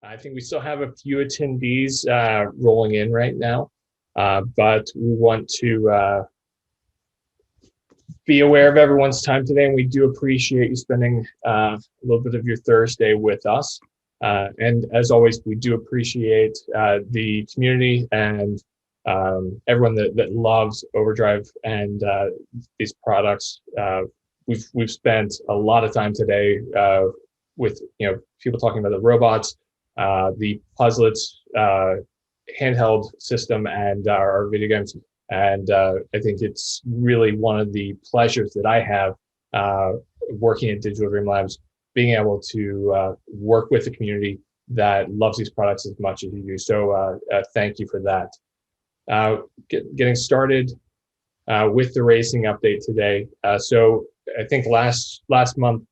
I think we still have a few attendees rolling in right now, but we want to be aware of everyone's time today, and we do appreciate you spending a little bit of your Thursday with us. And as always, we do appreciate the community and everyone that loves Overdrive and these products. We've spent a lot of time today with people talking about the robots, the Puzzlets handheld system, and our video games. And I think it's really one of the pleasures that I have working at Digital Dream Labs, being able to work with the community that loves these products as much as you do. So thank you for that. Getting started with the racing update today. So I think last month,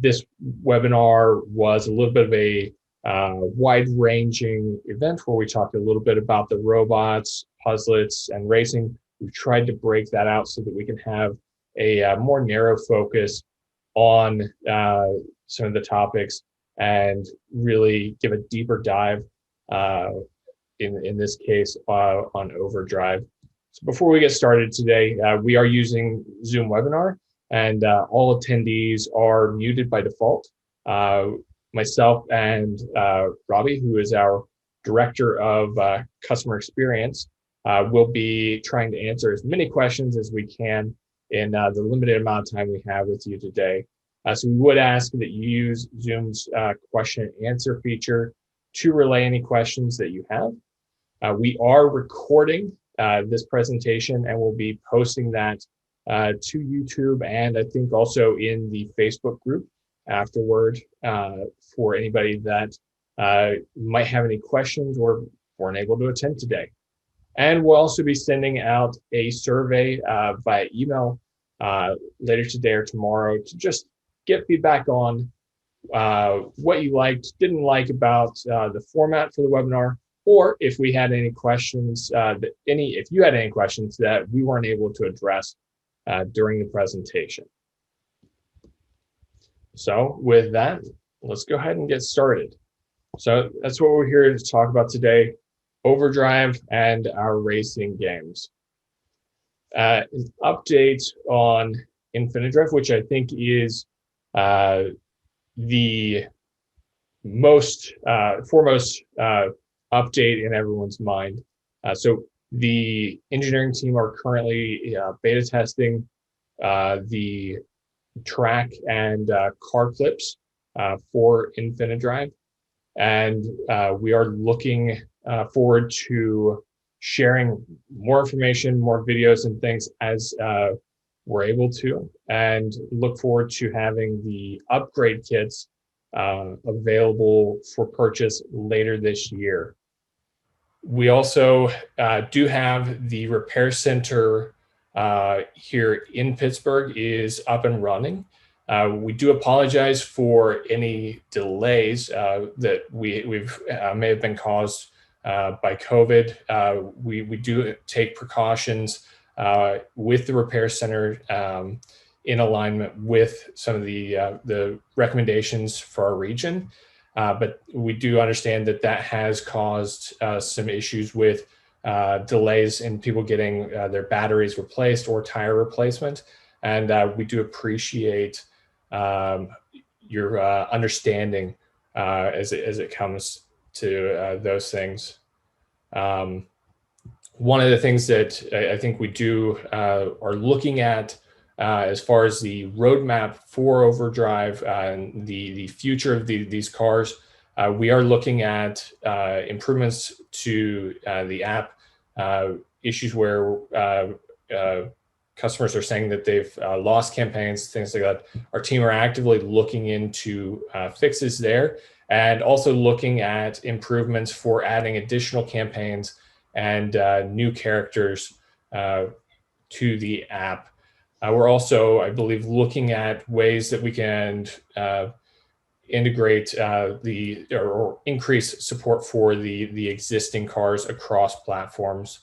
this webinar was a little bit of a wide-ranging event where we talked a little bit about the robots, Puzzlets, and racing. We've tried to break that out so that we can have a more narrow focus on some of the topics and really give a deeper dive in this case on Overdrive. So before we get started today, we are using Zoom webinar, and all attendees are muted by default. Myself and Robbie, who is our director of customer experience, will be trying to answer as many questions as we can in the limited amount of time we have with you today. So we would ask that you use Zoom's question and answer feature to relay any questions that you have. We are recording this presentation, and we'll be posting that to YouTube, and I think also in the Facebook group afterward for anybody that might have any questions or weren't able to attend today. And we'll also be sending out a survey via email later today or tomorrow to just get feedback on what you liked, didn't like about the format for the webinar, or if we had any questions, if you had any questions that we weren't able to address during the presentation. So with that, let's go ahead and get started. So that's what we're here to talk about today: Overdrive and our racing games. An update on InfiniDrive, which I think is the most foremost update in everyone's mind. So the engineering team are currently beta testing the track and car clips for InfiniDrive, and we are looking forward to sharing more information, more videos and things as we're able to, and look forward to having the upgrade kits available for purchase later this year. We also do have the repair center here in Pittsburgh is up and running. We do apologize for any delays that we've may have been caused by COVID. We do take precautions with the repair center in alignment with some of the recommendations for our region. But we do understand that that has caused some issues with delays in people getting their batteries replaced or tire replacement. And we do appreciate your understanding as it comes to those things. One of the things that I think we do are looking at as far as the roadmap for Overdrive and the future of these cars, we are looking at improvements to the app, issues where customers are saying that they've lost campaigns, things like that. Our team are actively looking into fixes there, and also looking at improvements for adding additional campaigns and new characters to the app. We're also, I believe, looking at ways that we can integrate or increase support for the existing cars across platforms.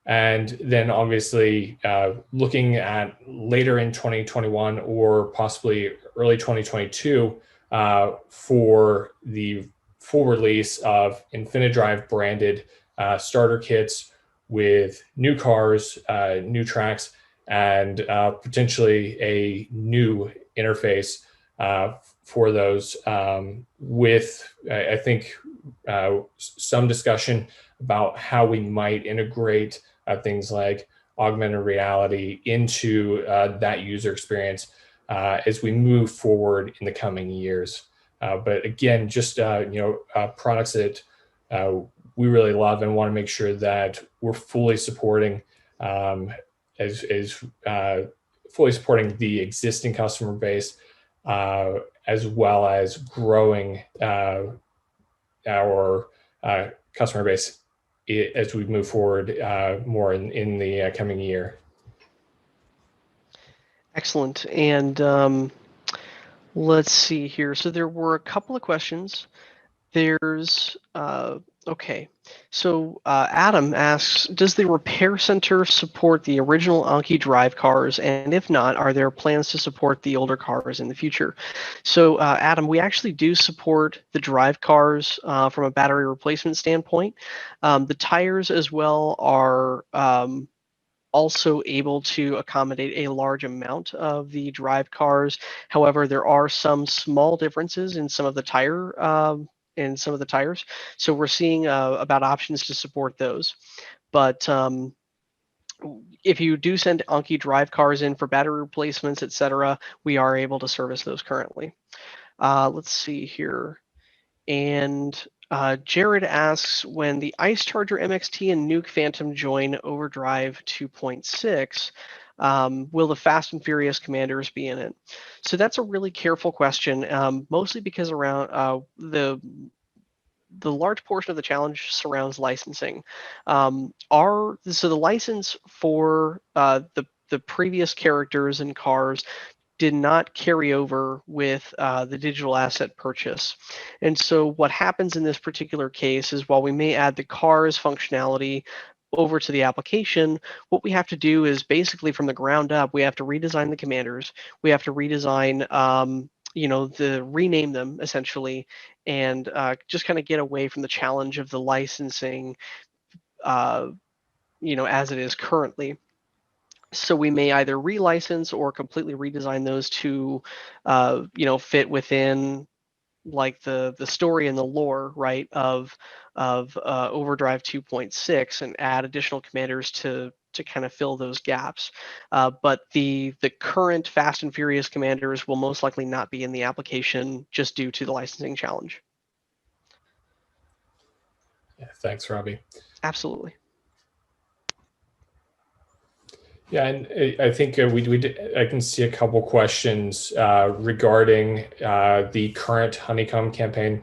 And then obviously looking at later in 2021 or possibly early 2022 for the full release of InfiniDrive branded starter kits with new cars, new tracks, and potentially a new interface for those, with, I think, some discussion about how we might integrate things like augmented reality into that user experience as we move forward in the coming years. But again, just products that we really love and want to make sure that we're fully supporting, as fully supporting the existing customer base, as well as growing our customer base as we move forward more in the coming year. Excellent. And let's see here. So there were a couple of questions. There's okay. So Adam asks, does the repair center support the original Anki drive cars? And if not, are there plans to support the older cars in the future? So Adam, we actually do support the drive cars from a battery replacement standpoint. The tires as well are also able to accommodate a large amount of the drive cars. However, there are some small differences in some of the tires. So we're seeing about options to support those. But if you do send Anki drive cars in for battery replacements, etc., we are able to service those currently. Let's see here. And Jared asks, when the Ice Charger MXT and Nuke Phantom join Overdrive 2.6, will the Fast and Furious commanders be in it? So that's a really careful question, mostly because around the large portion of the challenge surrounds licensing. So the license for the previous characters and cars did not carry over with the digital asset purchase. And so what happens in this particular case is, while we may add the cars functionality over to the application, what we have to do is basically from the ground up, we have to redesign the commanders. We have to redesign, rename them essentially, and just kind of get away from the challenge of the licensing, as it is currently. So we may either relicense or completely redesign those to, fit within like the story and the lore, right, of Overdrive 2.6, and add additional commanders to kind of fill those gaps. But the current Fast and Furious commanders will most likely not be in the application just due to the licensing challenge. Yeah, thanks, Robbie. Absolutely. Yeah, and I think I can see a couple questions regarding the current Honeycomb campaign.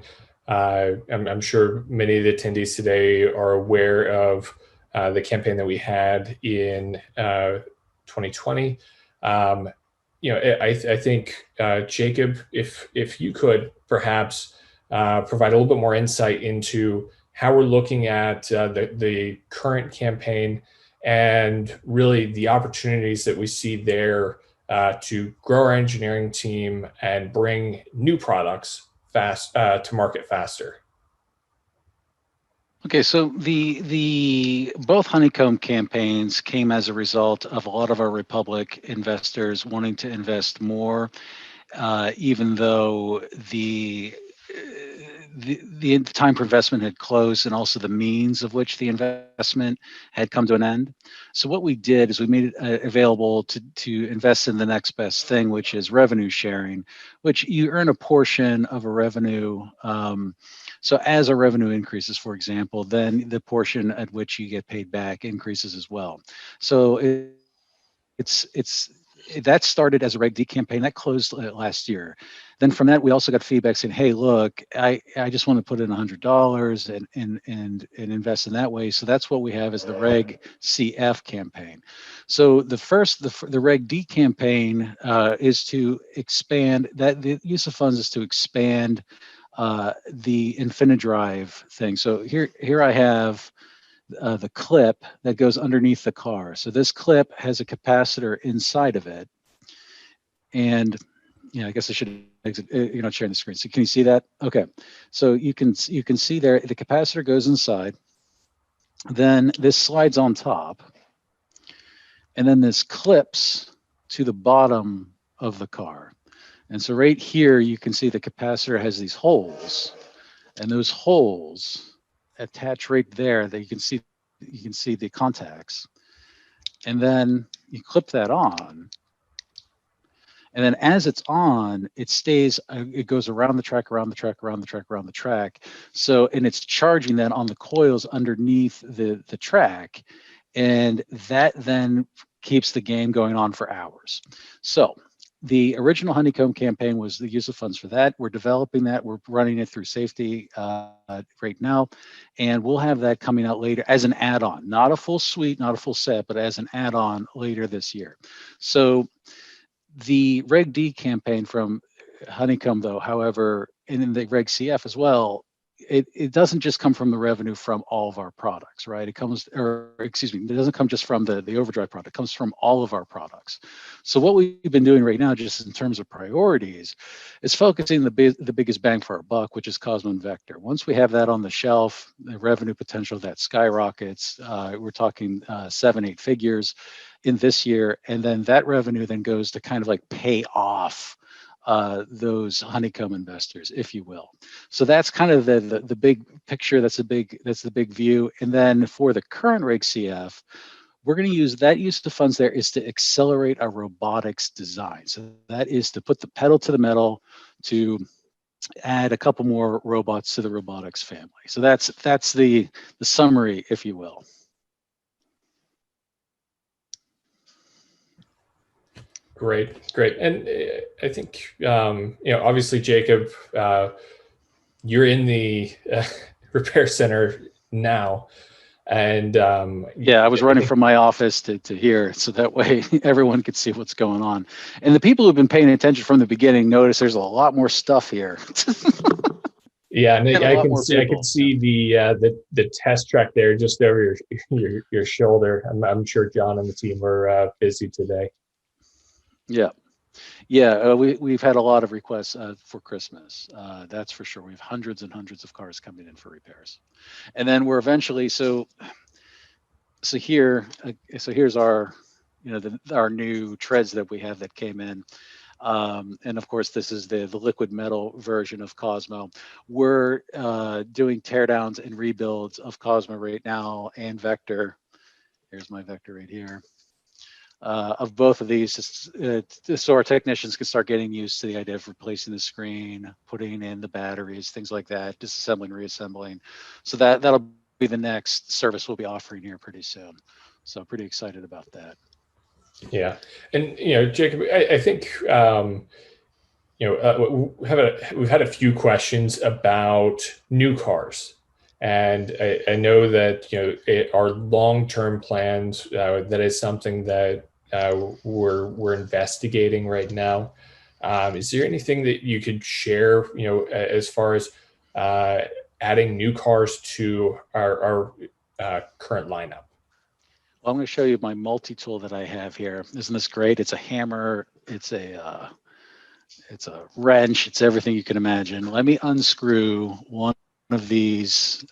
I'm sure many of the attendees today are aware of the campaign that we had in 2020. I think Jacob, if you could perhaps provide a little bit more insight into how we're looking at the current campaign, and really the opportunities that we see there to grow our engineering team and bring new products to market faster. Okay, so the both Honeycomb campaigns came as a result of a lot of our Republic investors wanting to invest more, even though the time for investment had closed, and also the means of which the investment had come to an end. So what we did is we made it available to invest in the next best thing, which is revenue sharing, which you earn a portion of a revenue. So as a revenue increases, for example, then the portion at which you get paid back increases as well. So that started as a Reg D campaign that closed last year. Then from that, we also got feedback saying, "Hey, look, I just want to put in $100 and invest in that way." So that's what we have as the Reg CF campaign. So the Reg D campaign is to expand that. The use of funds is to expand the InfiniDrive thing. So here I have the clip that goes underneath the car. So this clip has a capacitor inside of it, and Yeah, I guess I should exit, sharing the screen. So can you see that? Okay. So you can see there, the capacitor goes inside, then this slides on top, and then this clips to the bottom of the car. And so right here, you can see the capacitor has these holes, and those holes attach right there that you can see the contacts. And then you clip that on. And then as it's on, it stays, it goes around the track, around the track, around the track, around the track. So, and it's charging then on the coils underneath the track. And that then keeps the game going on for hours. So the original Honeycomb campaign was the use of funds for that. We're developing that. We're running it through safety right now. And we'll have that coming out later as an add-on, not a full suite, not a full set, but as an add-on later this year. So the Reg D campaign from Honeycomb, though, however, and in the Reg CF as well, it doesn't just come from the revenue from all of our products, right? It comes, or excuse me, it doesn't come just from the Overdrive product. It comes from all of our products. So what we've been doing right now, just in terms of priorities, is focusing the biggest bang for our buck, which is Cosmo and Vector. Once we have that on the shelf, the revenue potential that skyrockets. We're talking 7-8 figures in this year, and then that revenue then goes to kind of like pay off those Honeycomb investors, if you will. So that's kind of the big picture. That's the big view. And then for the current Reg CF, we're going to use that use of funds there is to accelerate our robotics design. So that is to put the pedal to the metal to add a couple more robots to the robotics family. So that's the summary, if you will. Great. And I think, obviously, Jacob, you're in the repair center now. And yeah, I was running from my office to here, so that way everyone could see what's going on. And the people who've been paying attention from the beginning notice there's a lot more stuff here. Yeah, and I can see the test track there just over your shoulder. I'm sure John and the team are busy today. Yeah, we've had a lot of requests for Christmas. That's for sure. We have hundreds and hundreds of cars coming in for repairs, and then we're eventually so here's our our new treads that we have that came in. And of course, this is the liquid metal version of Cosmo. We're doing teardowns and rebuilds of Cosmo right now and Vector. Here's my Vector right here. Of both of these, so our technicians can start getting used to the idea of replacing the screen, putting in the batteries, things like that, disassembling, reassembling. So that'll be the next service we'll be offering here pretty soon. So pretty excited about that. Yeah, and Jacob, I think we've had a few questions about new cars, and I know that our long-term plans, that is something that we're investigating right now. Is there anything that you could share, as far as adding new cars to our current lineup? Well, I'm going to show you my multi-tool that I have here. Isn't this great? It's a hammer. It's a wrench. It's everything you can imagine. Let me unscrew one of these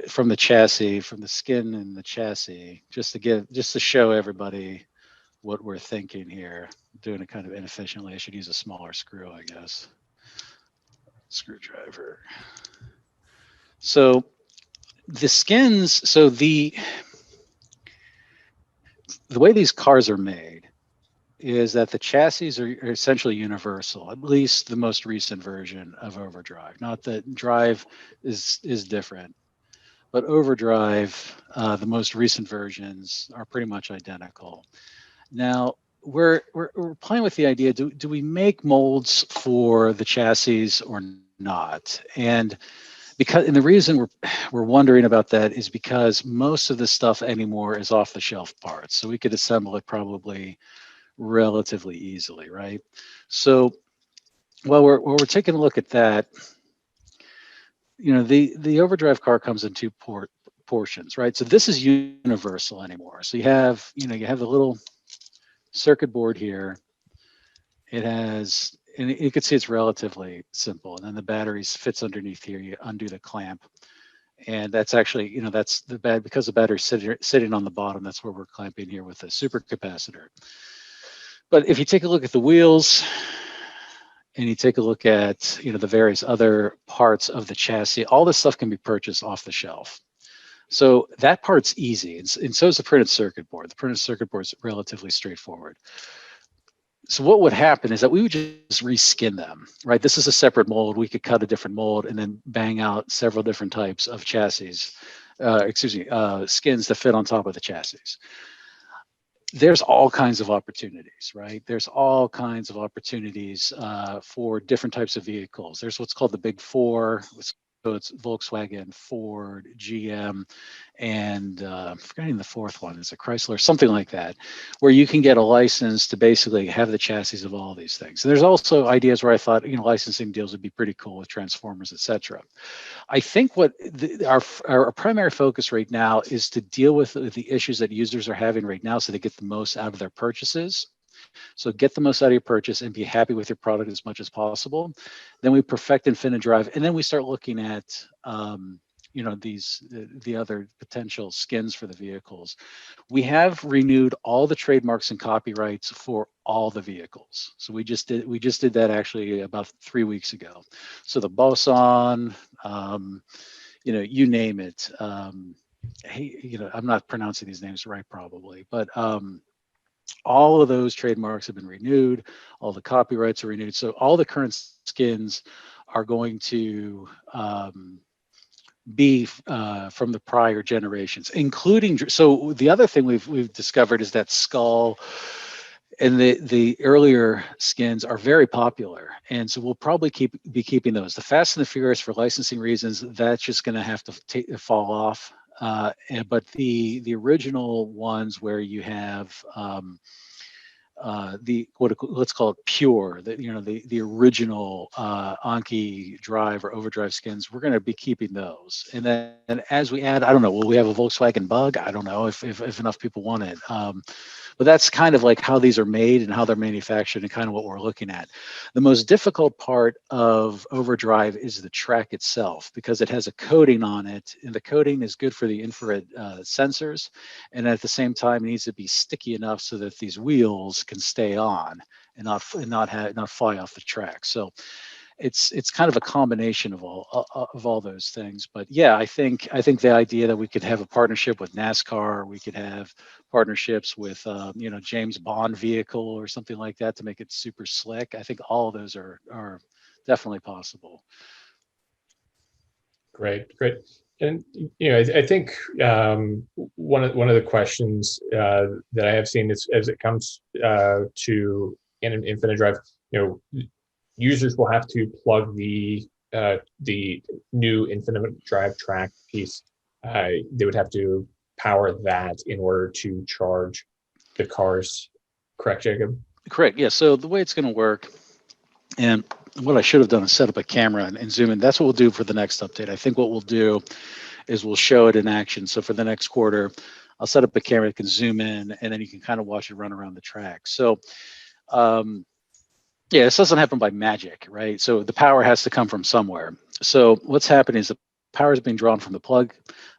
from the chassis, from the skin in the chassis, just to show everybody what we're thinking here. I'm doing it kind of inefficiently. I should use a smaller screw, I guess. Screwdriver. So the skins, so the way these cars are made is that the chassis are essentially universal, at least the most recent version of Overdrive. Not that Drive is different, but Overdrive, the most recent versions are pretty much identical. Now, we're playing with the idea, do we make molds for the chassis or not? And the reason we're wondering about that is because most of this stuff anymore is off the shelf parts. So we could assemble it probably relatively easily, right? So while we're taking a look at that, the Overdrive car comes in two portions, right? So this is universal anymore. So you have the little circuit board here, It has, and you can see it's relatively simple. And then the batteries fits underneath here. You undo the clamp, and that's actually, that's the bad because the battery's sitting on the bottom. That's where we're clamping here with the supercapacitor. But if you take a look at the wheels, and you take a look at the various other parts of the chassis, all this stuff can be purchased off the shelf. So that part's easy, and so is the printed circuit board. The printed circuit board is relatively straightforward. So what would happen is that we would just reskin them, right? This is a separate mold. We could cut a different mold and then bang out several different types of chassis, skins that fit on top of the chassis. There's all kinds of opportunities, right? There's all kinds of opportunities for different types of vehicles. There's what's called the Big Four. So it's Volkswagen, Ford, GM, and I'm forgetting the fourth one. Is a Chrysler, something like that, where you can get a license to basically have the chassis of all these things. And there's also ideas where I thought, licensing deals would be pretty cool with Transformers, etc. I think what our primary focus right now is to deal with the issues that users are having right now, so they get the most out of their purchases. So get the most out of your purchase and be happy with your product as much as possible. Then we perfect InfiniDrive, and then we start looking at the other potential skins for the vehicles. We have renewed all the trademarks and copyrights for all the vehicles. So we just did that actually about 3 weeks ago. So the Boson, you name it. Hey, I'm not pronouncing these names right probably, but all of those trademarks have been renewed, all the copyrights are renewed. So all the current skins are going to be from the prior generations, including. So the other thing we've discovered is that Skull and the earlier skins are very popular, and so we'll probably be keeping those. The Fast and the Furious, for licensing reasons, that's just going to have to fall off. But the original ones where you have let's call it pure, the original Anki Drive or Overdrive skins, we're going to be keeping those. And then as we add, I don't know, will we have a Volkswagen Bug? I don't know if enough people want it. But that's kind of like how these are made and how they're manufactured and kind of what we're looking at. The most difficult part of Overdrive is the track itself, because it has a coating on it, and the coating is good for the infrared sensors. And at the same time, it needs to be sticky enough so that these wheels can stay on and not fly off the track. So it's kind of a combination of all those things. But yeah, I think the idea that we could have a partnership with NASCAR, we could have partnerships with James Bond vehicle or something like that to make it super slick. I think all of those are definitely possible. Great. And I think one of the questions that I have seen is, as it comes to InfiniDrive, users will have to plug the new InfiniDrive track piece. They would have to power that in order to charge the cars. Correct, Jacob? Correct. Yeah. So the way it's going to work, and what I should have done is set up a camera and zoom in. That's what we'll do for the next update. I think what we'll do is we'll show it in action. So for the next quarter, I'll set up a camera that can zoom in, and then you can kind of watch it run around the track. So yeah, this doesn't happen by magic, right? So the power has to come from somewhere. So what's happening is the power is being drawn from the plug.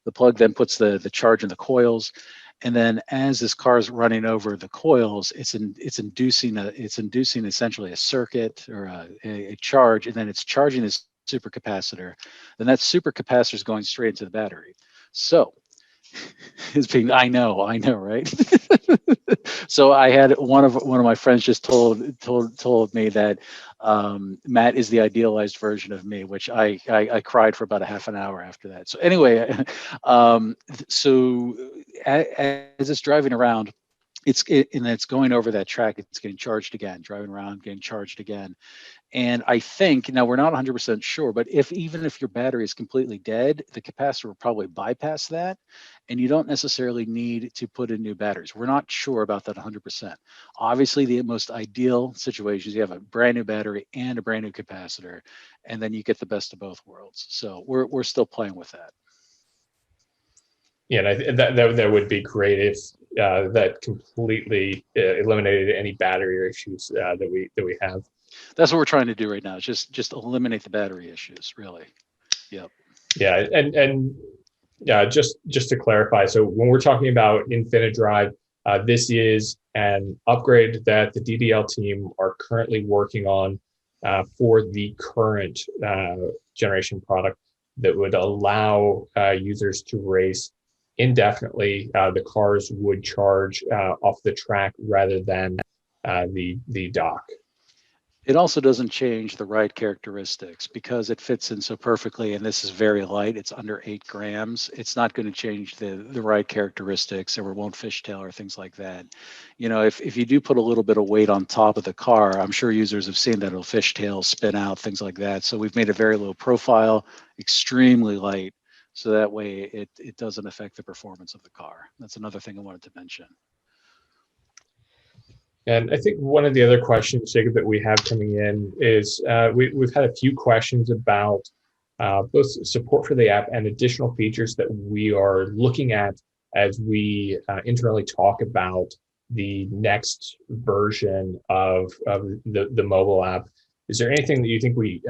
The plug then puts the charge in the coils. And then as this car is running over the coils, it's inducing essentially a circuit or a charge, and then it's charging this supercapacitor. Then that supercapacitor is going straight into the battery. So I know, right? So I had one of my friends just told me that Matt is the idealized version of me, which I cried for about a half an hour after that. So anyway, so as it's driving around, and it's going over that track, it's getting charged again, driving around, getting charged again. And I think, now we're not 100% sure, but even if your battery is completely dead, the capacitor will probably bypass that, and you don't necessarily need to put in new batteries. We're not sure about that 100%. Obviously, the most ideal situation is you have a brand new battery and a brand new capacitor, and then you get the best of both worlds. So we're still playing with that. Yeah, and that would be great if that completely eliminated any battery issues that we have. That's what we're trying to do right now. Is just eliminate the battery issues, really. Yep. Yeah, and yeah, just to clarify, so when we're talking about InfiniDrive, this is an upgrade that the DDL team are currently working on for the current generation product that would allow users to race indefinitely. The cars would charge off the track rather than the dock. It also doesn't change the ride characteristics because it fits in so perfectly, and this is very light. It's under 8 grams. It's not going to change the ride characteristics, or it won't fishtail or things like that. You know, if you do put a little bit of weight on top of the car, I'm sure users have seen that it'll fishtail, spin out, things like that. So we've made a very low profile, extremely light, so that way it doesn't affect the performance of the car. That's another thing I wanted to mention. And I think one of the other questions, Jacob, that we have coming in is we've had a few questions about both support for the app and additional features that we are looking at as we internally talk about the next version of the mobile app. Is there anything that you think we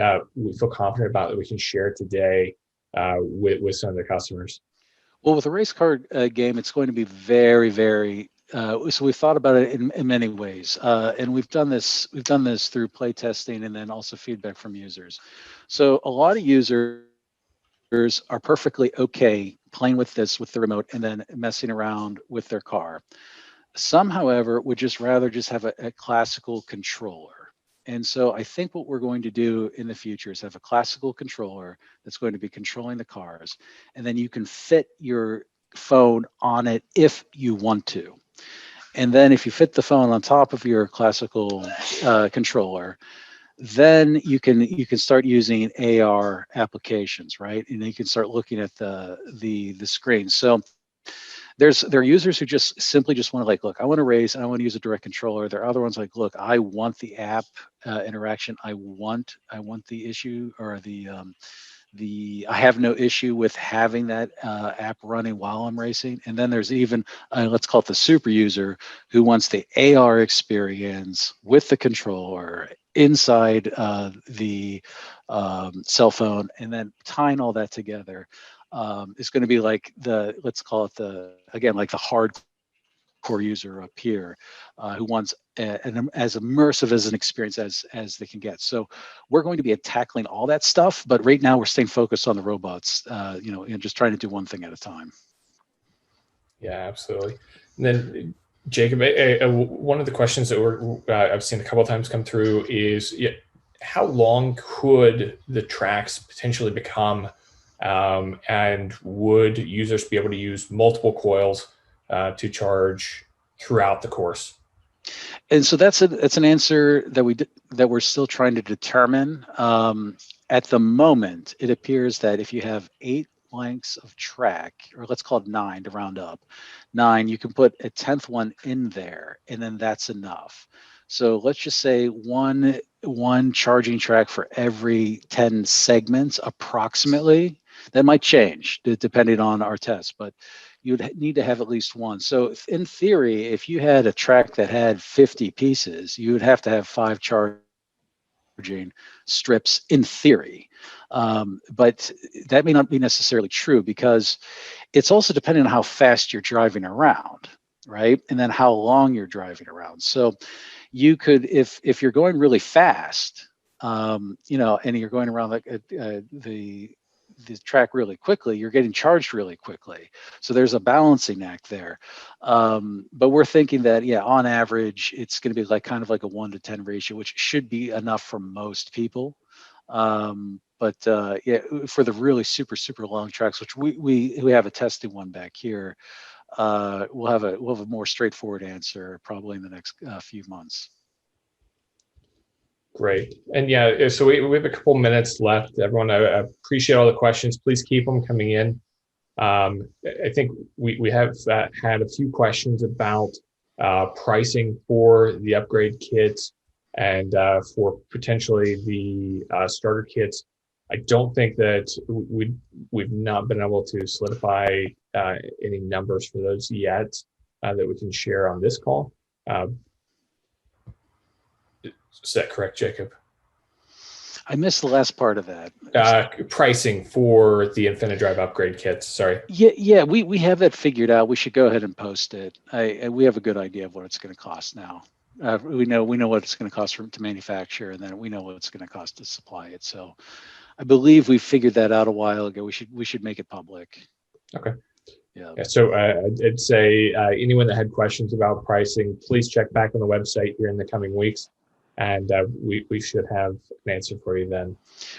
feel confident about that we can share today with some of the customers? Well, with a race car game, it's going to be very, very. So we've thought about it in many ways, and we've done this through play testing and then also feedback from users. So a lot of users are perfectly okay playing with this with the remote and then messing around with their car. Some, however, would just rather just have a classical controller. And so I think what we're going to do in the future is have a classical controller that's going to be controlling the cars, and then you can fit your phone on it if you want to. And then if you fit the phone on top of your classical controller, then you can start using AR applications, right? And you can start looking at the screen. So there are users who just simply just want to like, look, I want to race and I want to use a direct controller. There are other ones like, look, I want the app interaction. I want the issue or I have no issue with having that app running while I'm racing. And then there's even, let's call it the super user, who wants the AR experience with the controller inside the cell phone, and then tying all that together is going to be like let's call it like the hardcore user up here who wants as immersive as an experience as they can get. So we're going to be tackling all that stuff, but right now we're staying focused on the robots, and just trying to do one thing at a time. Yeah, absolutely. And then Jacob, one of the questions that I've seen a couple of times come through is, how long could the tracks potentially become, and would users be able to use multiple coils to charge throughout the course? And so that's an answer that we're still trying to determine. At the moment, it appears that if you have 8 lengths of track, or let's call it 9 to round up, 9, you can put a 10th one in there, and then that's enough. So let's just say one charging track for every 10 segments, approximately. That might change depending on our test, but you'd need to have at least one. So in theory, if you had a track that had 50 pieces, you would have to have 5 charging strips in theory. But that may not be necessarily true, because it's also depending on how fast you're driving around, right? And then how long you're driving around. So you could, if you're going really fast, and you're going around like the track really quickly, you're getting charged really quickly. So there's a balancing act there. But we're thinking that, on average, it's going to be like kind of like a 1 to 10 ratio, which should be enough for most people. But for the really super, super long tracks, which we have a testing one back here, we'll have a more straightforward answer probably in the next few months. Great. And so we have a couple minutes left. Everyone, I appreciate all the questions. Please keep them coming in. I think we have had a few questions about pricing for the upgrade kits and for potentially the starter kits. I don't think that we've not been able to solidify any numbers for those yet that we can share on this call. Is that correct, Jacob? I missed the last part of that. Pricing for the InfiniDrive upgrade kits. Sorry. Yeah, we have that figured out. We should go ahead and post it. We have a good idea of what it's going to cost now. We know what it's going to cost to manufacture, and then we know what it's going to cost to supply it. So, I believe we figured that out a while ago. We should make it public. Okay. Yeah. So I'd say anyone that had questions about pricing, please check back on the website here in the coming weeks, and we should have an answer for you then.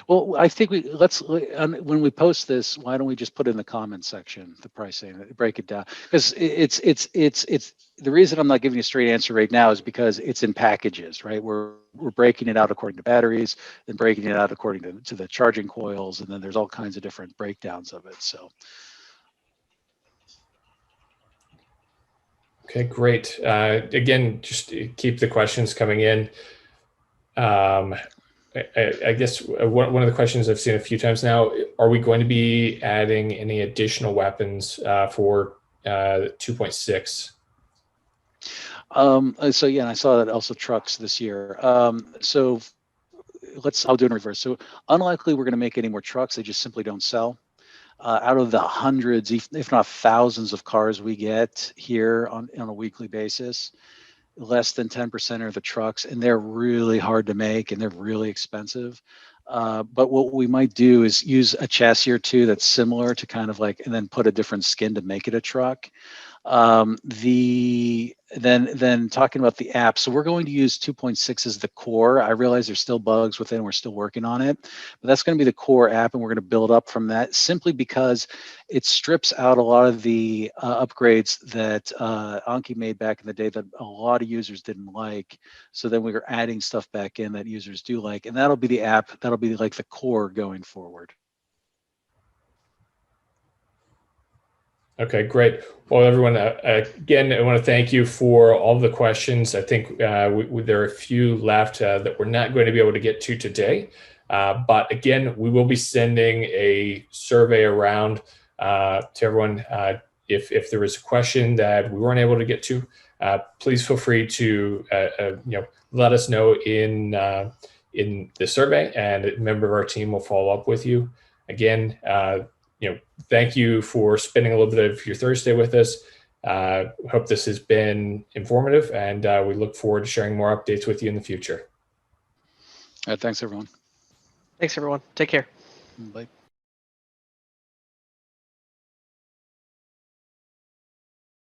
Well, I think when we post this, why don't we just put in the comment section the pricing, break it down? Because it's the reason I'm not giving you a straight answer right now is because it's in packages, right? We're breaking it out according to batteries, then breaking it out according to the charging coils, and then there's all kinds of different breakdowns of it. So. Okay, great. Again, just keep the questions coming in. I guess one of the questions I've seen a few times now, are we going to be adding any additional weapons for 2.6? So yeah, and I saw that also trucks this year. So I'll do it in reverse. So unlikely we're going to make any more trucks. They just simply don't sell. Out of the hundreds, if not thousands of cars we get here on a weekly basis, less than 10% are the trucks, and they're really hard to make and they're really expensive. But what we might do is use a chassis or two that's similar to kind of like, and then put a different skin to make it a truck. Then talking about the app, so we're going to use 2.6 as the core. I realize there's still bugs within, we're still working on it, but that's going to be the core app, and we're going to build up from that simply because it strips out a lot of the upgrades that Anki made back in the day that a lot of users didn't like. So then we were adding stuff back in that users do like, and that'll be the app, that'll be like the core going forward. Okay, great. Well, everyone, again, I want to thank you for all the questions. I think there are a few left that we're not going to be able to get to today. But again, we will be sending a survey around to everyone. If there is a question that we weren't able to get to, please feel free to let us know in the survey, and a member of our team will follow up with you. Again, thank you for spending a little bit of your Thursday with us. Hope this has been informative, and we look forward to sharing more updates with you in the future. All right, thanks, everyone. Thanks, everyone. Take care. Bye.